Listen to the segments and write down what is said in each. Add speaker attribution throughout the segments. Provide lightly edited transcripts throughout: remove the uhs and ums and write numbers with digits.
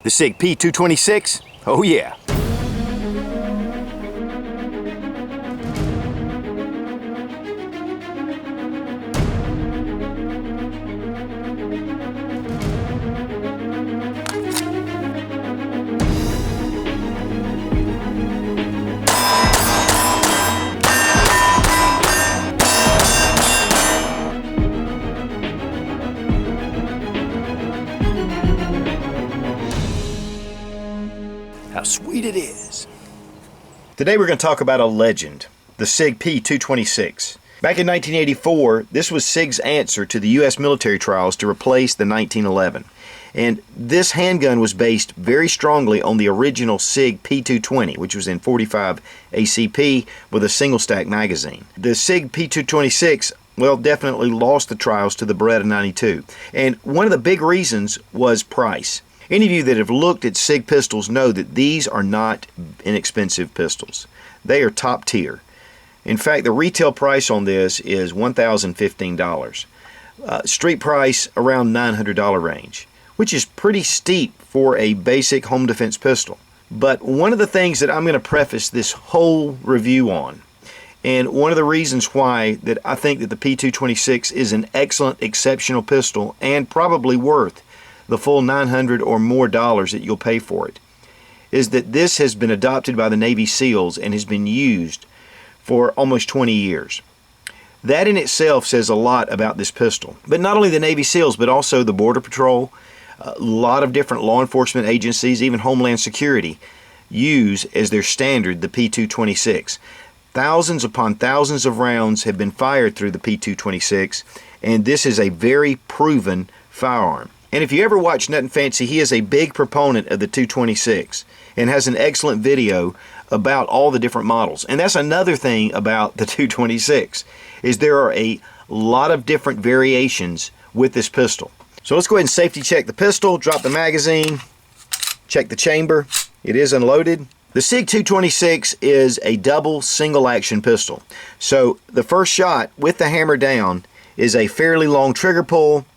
Speaker 1: The SIG P226? Oh yeah. How sweet it is. Today we're going to talk about a legend, the SIG P226. Back in 1984, this was SIG's answer to the U.S. military trials to replace the 1911. And this handgun was based very strongly on the original SIG P220, which was in 45 ACP with a single stack magazine. The SIG P226, well, definitely lost the trials to the Beretta 92. And one of the big reasons was price. Any of you that have looked at SIG pistols know that these are not inexpensive pistols. They are top tier. In fact, the retail price on this is $1,015. Street price around $900 range, which is pretty steep for a basic home defense pistol. But one of the things that I'm going to preface this whole review on, and one of the reasons why that I think that the P226 is an excellent, exceptional pistol and probably worth the full $900 or more that you'll pay for it, is that this has been adopted by the Navy SEALs and has been used for almost 20 years. That in itself says a lot about this pistol. But not only the Navy SEALs, but also the Border Patrol, a lot of different law enforcement agencies, even Homeland Security, use as their standard the P226. Thousands upon thousands of rounds have been fired through the P226, and this is a very proven firearm. And if you ever watch Nothing Fancy, he is a big proponent of the 226 and has an excellent video about all the different models. And that's another thing about the 226, is there are a lot of different variations with this pistol. So let's go ahead and safety check the pistol, drop the magazine, check the chamber. It is unloaded. The SIG 226 is a double single action pistol. So the first shot with the hammer down is a fairly long trigger pull,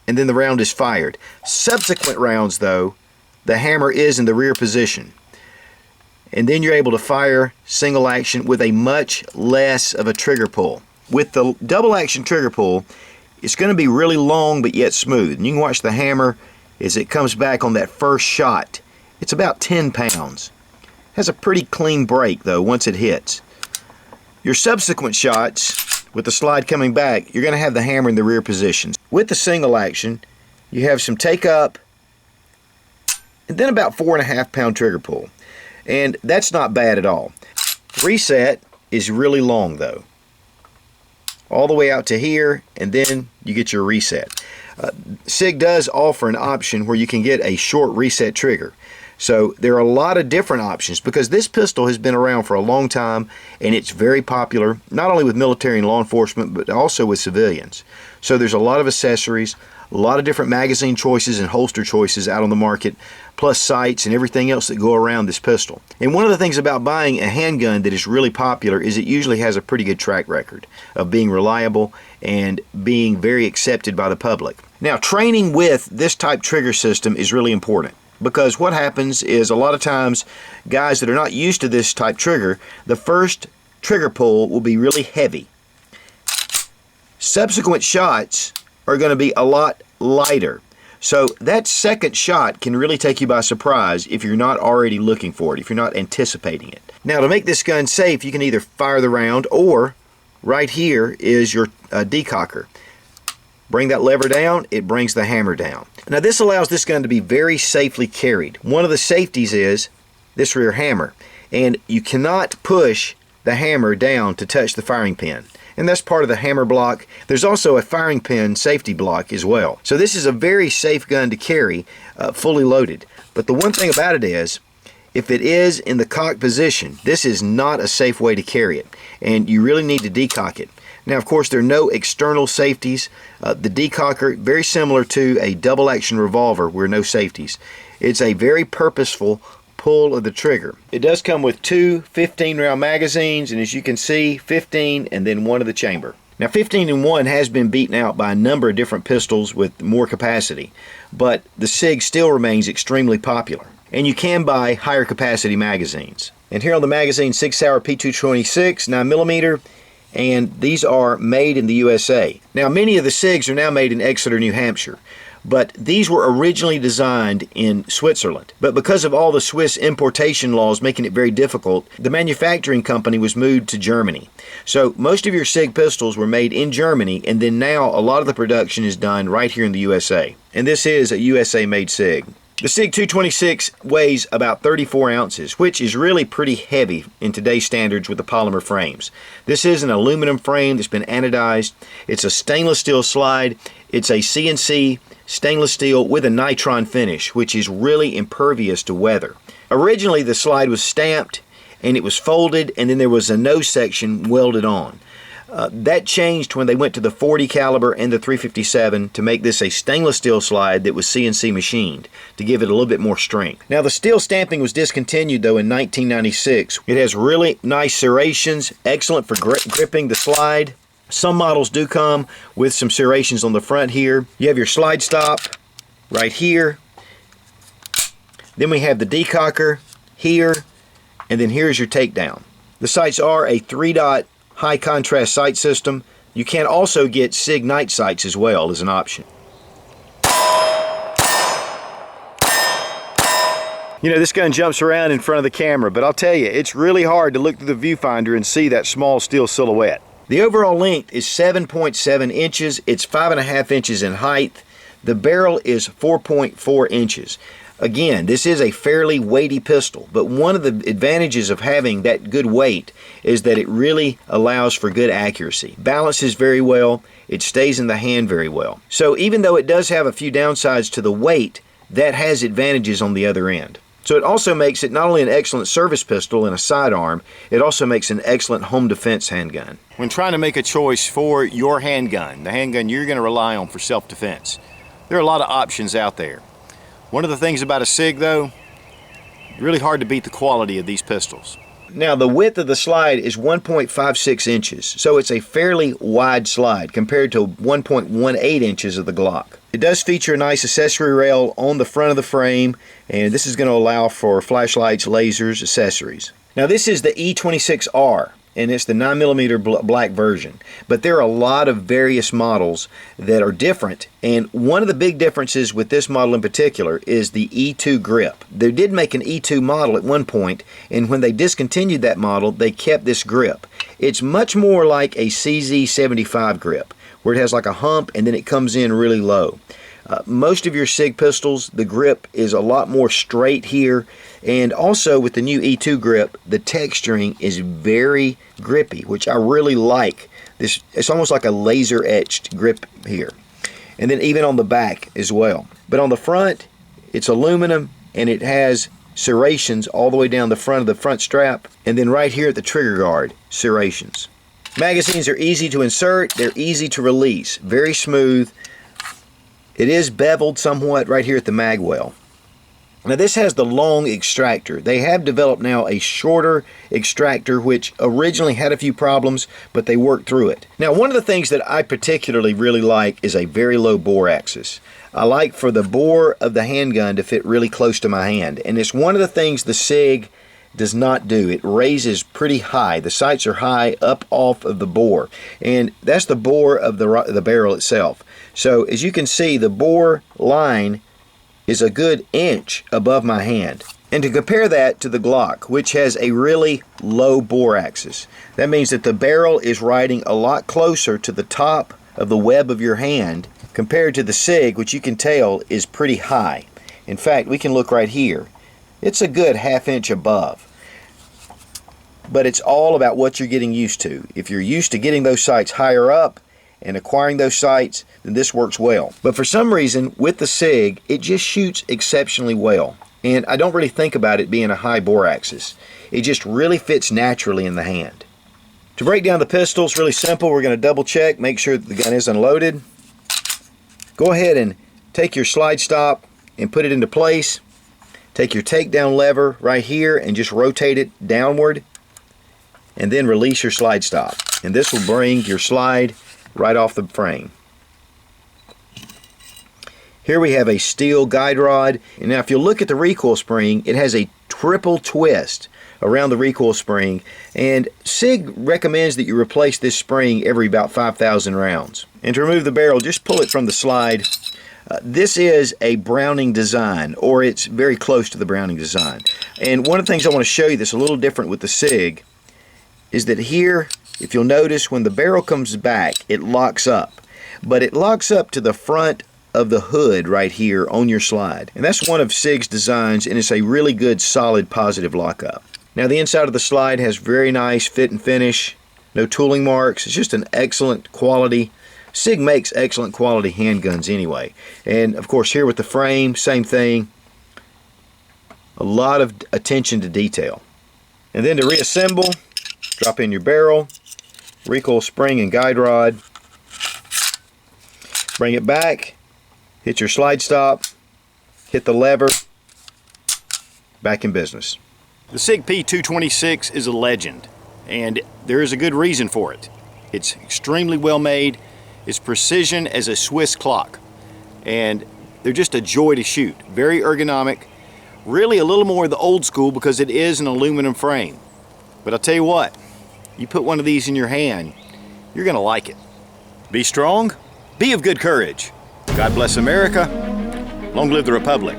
Speaker 1: and then the round is fired. Subsequent rounds, though, the hammer is in the rear position. And then you're able to fire single action with a much less of a trigger pull. With the double action trigger pull, it's going to be really long but yet smooth. And you can watch the hammer as it comes back on that first shot. It's about 10 pounds. Has a pretty clean break, though, once it hits. Your subsequent shots, with the slide coming back, you're going to have the hammer in the rear position. With the single action, you have some take up and then about 4.5 pound trigger pull. And that's not bad at all. Reset is really long though. All the way out to here, and then you get your reset. SIG does offer an option where you can get a short reset trigger. So there are a lot of different options because this pistol has been around for a long time and it's very popular, not only with military and law enforcement, but also with civilians. So there's a lot of accessories, a lot of different magazine choices and holster choices out on the market, plus sights and everything else that go around this pistol. And one of the things about buying a handgun that is really popular is it usually has a pretty good track record of being reliable and being very accepted by the public. Now, training with this type trigger system is really important, because what happens is a lot of times guys that are not used to this type trigger, the first trigger pull will be really heavy. Subsequent shots are going to be a lot lighter. So that second shot can really take you by surprise if you're not already looking for it, if you're not anticipating it. Now, to make this gun safe, you can either fire the round, or right here is your decocker. Bring that lever down, it brings the hammer down. Now this allows this gun to be very safely carried. One of the safeties is this rear hammer, and you cannot push the hammer down to touch the firing pin. And that's part of the hammer block. There's also a firing pin safety block as well. So this is a very safe gun to carry, fully loaded. But the one thing about it is, if it is in the cocked position, this is not a safe way to carry it, and you really need to decock it. Now, of course, there are no external safeties. The decocker, very similar to a double action revolver where no safeties. It's a very purposeful pull of the trigger. It does come with two 15 round magazines, and as you can see, 15 and then one of the chamber. Now 15-1 has been beaten out by a number of different pistols with more capacity, but the SIG still remains extremely popular. And you can buy higher capacity magazines. And here on the magazine, SIG Sauer P226 9mm, and these are made in the USA. Now many of the SIGs are now made in Exeter, New Hampshire, but these were originally designed in Switzerland. But because of all the Swiss importation laws making it very difficult, the manufacturing company was moved to Germany. So most of your SIG pistols were made in Germany, and then now a lot of the production is done right here in the USA. And this is a USA-made SIG. The SIG 226 weighs about 34 ounces, which is really pretty heavy in today's standards with the polymer frames. This is an aluminum frame that's been anodized. It's a stainless steel slide. It's a CNC stainless steel with a nitron finish, which is really impervious to weather. Originally, the slide was stamped and it was folded, and then there was a nose section welded on. That changed when they went to the 40 caliber and the 357 to make this a stainless steel slide that was CNC machined to give it a little bit more strength. Now the steel stamping was discontinued though in 1996. It has really nice serrations, excellent for gripping the slide. Some models do come with some serrations on the front here. You have your slide stop right here. Then we have the decocker here, and then here's your takedown. The sights are a 3-dot high contrast sight system. You can also get SIG night sights as well as an option. You know, this gun jumps around in front of the camera, but I'll tell you, it's really hard to look through the viewfinder and see that small steel silhouette. The overall length is 7.7 inches. It's 5.5 inches in height. The barrel is 4.4 inches. Again, this is a fairly weighty pistol, but one of the advantages of having that good weight is that it really allows for good accuracy. Balances very well, it stays in the hand very well. So even though it does have a few downsides to the weight, that has advantages on the other end. So it also makes it not only an excellent service pistol and a sidearm, it also makes an excellent home defense handgun. When trying to make a choice for your handgun, the handgun you're going to rely on for self-defense, there are a lot of options out there. One of the things about a SIG though, really hard to beat the quality of these pistols. Now the width of the slide is 1.56 inches, so it's a fairly wide slide compared to 1.18 inches of the Glock. It does feature a nice accessory rail on the front of the frame, and this is going to allow for flashlights, lasers, accessories. Now this is the E26R, and it's the 9mm black version. But there are a lot of various models that are different, and one of the big differences with this model in particular is the E2 grip. They did make an E2 model at one point, and when they discontinued that model, they kept this grip. It's much more like a CZ75 grip, where it has like a hump and then it comes in really low. Most of your SIG pistols, the grip is a lot more straight here, and also with the new E2 grip, the texturing is very grippy, which I really like. This, it's almost like a laser etched grip here, and then even on the back as well. But on the front, it's aluminum, and it has serrations all the way down the front of the front strap, and then right here at the trigger guard, serrations. Magazines are easy to insert, they're easy to release, very smooth. It is beveled somewhat right here at the mag well. Now this has the long extractor. They have developed now a shorter extractor, which originally had a few problems, but they worked through it. Now one of the things that I particularly really like is a very low bore axis. I like for the bore of the handgun to fit really close to my hand, and it's one of the things the SIG does not do. It raises pretty high. The sights are high up off of the bore, and that's the bore of the barrel itself. So as you can see, the bore line is a good inch above my hand. And to compare that to the Glock, which has a really low bore axis, that means that the barrel is riding a lot closer to the top of the web of your hand compared to the SIG, which you can tell is pretty high. In fact, we can look right here. It's a good ½ inch above. But it's all about what you're getting used to. If you're used to getting those sights higher up and acquiring those sights, then this works well. But for some reason, with the SIG, it just shoots exceptionally well. And I don't really think about it being a high bore axis. It just really fits naturally in the hand. To break down the pistol, it's really simple. We're going to double check, make sure that the gun is unloaded. Go ahead and take your slide stop and put it into place. Take your takedown lever right here and just rotate it downward, and then release your slide stop. And this will bring your slide right off the frame. Here we have a steel guide rod, and now if you look at the recoil spring, it has a triple twist around the recoil spring, and SIG recommends that you replace this spring every about 5,000 rounds. And to remove the barrel, just pull it from the slide. This is a Browning design, or it's very close to the Browning design. And one of the things I want to show you that's a little different with the SIG is that here, if you'll notice, when the barrel comes back, it locks up. But it locks up to the front of the hood right here on your slide. And that's one of SIG's designs, and it's a really good, solid, positive lockup. Now the inside of the slide has very nice fit and finish, no tooling marks. It's just an excellent quality. SIG makes excellent quality handguns anyway. And of course here with the frame, same thing. A lot of attention to detail. And then to reassemble, drop in your barrel, recoil spring and guide rod, bring it back, hit your slide stop, hit the lever, back in business. The SIG P226 is a legend, and there is a good reason for it. It's extremely well made, it's precision as a Swiss clock, and they're just a joy to shoot. Very ergonomic, really a little more the old school because it is an aluminum frame. But I'll tell you what, you put one of these in your hand, you're gonna like it. Be strong, be of good courage. God bless America. Long live the Republic.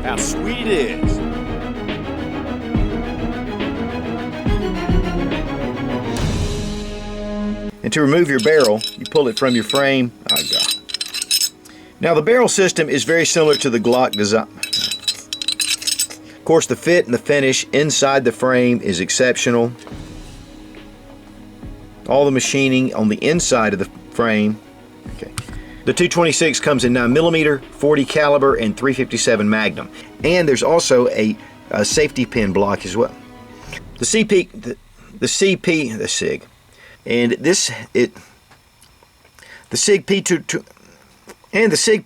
Speaker 1: How sweet it is. And to remove your barrel, you pull it from your frame. Oh, God. Now the barrel system is very similar to the Glock design. Of course, the fit and the finish inside the frame is exceptional. All the machining on the inside of the frame. Okay. The 226 comes in 9mm, 40 caliber, and 357 Magnum. And there's also a safety pin block as well. The SIG. And the SIG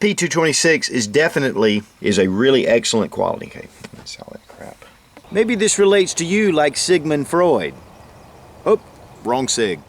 Speaker 1: P226 is definitely a really excellent quality. Okay, that's all that crap. Maybe this relates to you like Sigmund Freud. Oh, wrong SIG.